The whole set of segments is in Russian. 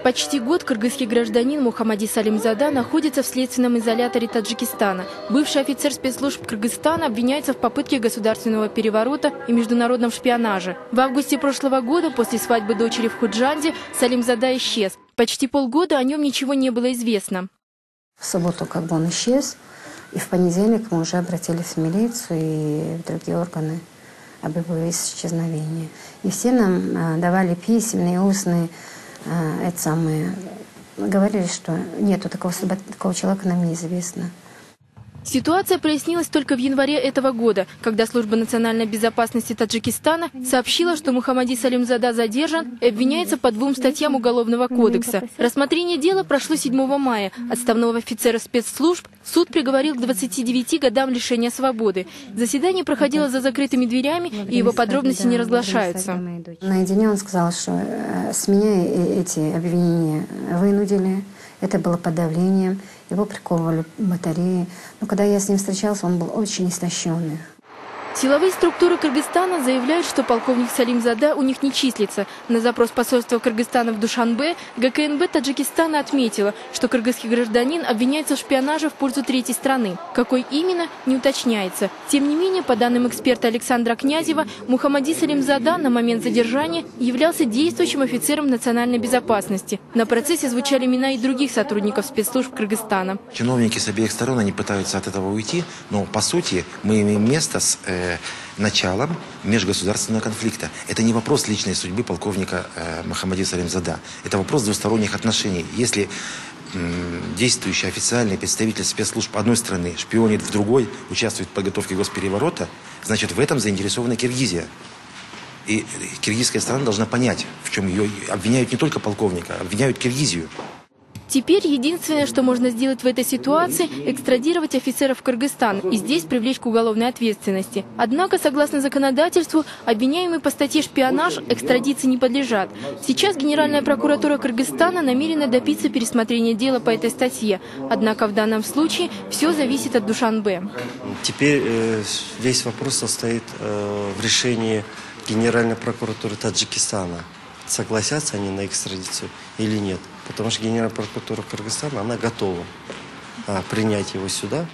Почти год кыргызский гражданин Мухаммади Салимзада находится в следственном изоляторе Таджикистана. Бывший офицер спецслужб Кыргызстана обвиняется в попытке государственного переворота и международном шпионаже. В августе прошлого года, после свадьбы дочери в Худжанде, Салимзада исчез. Почти полгода о нем ничего не было известно. В субботу он исчез, и в понедельник мы уже обратились в милицию и в другие органы об его исчезновении. И все нам давали письменные, устные, говорили, что нету такого человека, нам неизвестно. Ситуация прояснилась только в январе этого года, когда Служба национальной безопасности Таджикистана сообщила, что Мухаммади Салимзада задержан и обвиняется по 2 статьям Уголовного кодекса. Рассмотрение дела прошло 7 мая. Отставного офицера спецслужб суд приговорил к 29 годам лишения свободы. Заседание проходило за закрытыми дверями, и его подробности не разглашаются. Наедине он сказал, что с меня эти обвинения вынудили. Это было подавлением, его приковывали в батарее. Но когда я с ним встречался, он был очень истощенный. Силовые структуры Кыргызстана заявляют, что полковник Салимзада у них не числится. На запрос посольства Кыргызстана в Душанбе ГКНБ Таджикистана отметила, что кыргызский гражданин обвиняется в шпионаже в пользу третьей страны. Какой именно, не уточняется. Тем не менее, по данным эксперта Александра Князева, Мухаммади Салимзада на момент задержания являлся действующим офицером национальной безопасности. На процессе звучали имена и других сотрудников спецслужб Кыргызстана. Чиновники с обеих сторон, они пытаются от этого уйти, но по сути мы имеем место с началом межгосударственного конфликта. Это не вопрос личной судьбы полковника Мухаммади Салимзада. Это вопрос двусторонних отношений. Если действующий официальный представитель спецслужб одной страны шпионит в другой, участвует в подготовке госпереворота, значит, в этом заинтересована Киргизия. И киргизская страна должна понять, в чем ее обвиняют не только полковника, обвиняют Киргизию. Теперь единственное, что можно сделать в этой ситуации – экстрадировать офицеров в Кыргызстан и здесь привлечь к уголовной ответственности. Однако, согласно законодательству, обвиняемые по статье «Шпионаж» экстрадиции не подлежат. Сейчас Генеральная прокуратура Кыргызстана намерена добиться пересмотрения дела по этой статье. Однако в данном случае все зависит от Душанбе. Теперь весь вопрос состоит в решении Генеральной прокуратуры Таджикистана. Согласятся они на экстрадицию или нет. Потому что Генеральная прокуратура Кыргызстана, она готова принять его сюда.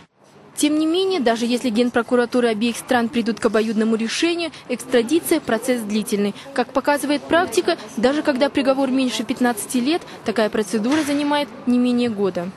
Тем не менее, даже если генпрокуратуры обеих стран придут к обоюдному решению, экстрадиция – процесс длительный. Как показывает практика, даже когда приговор меньше 15 лет, такая процедура занимает не менее года.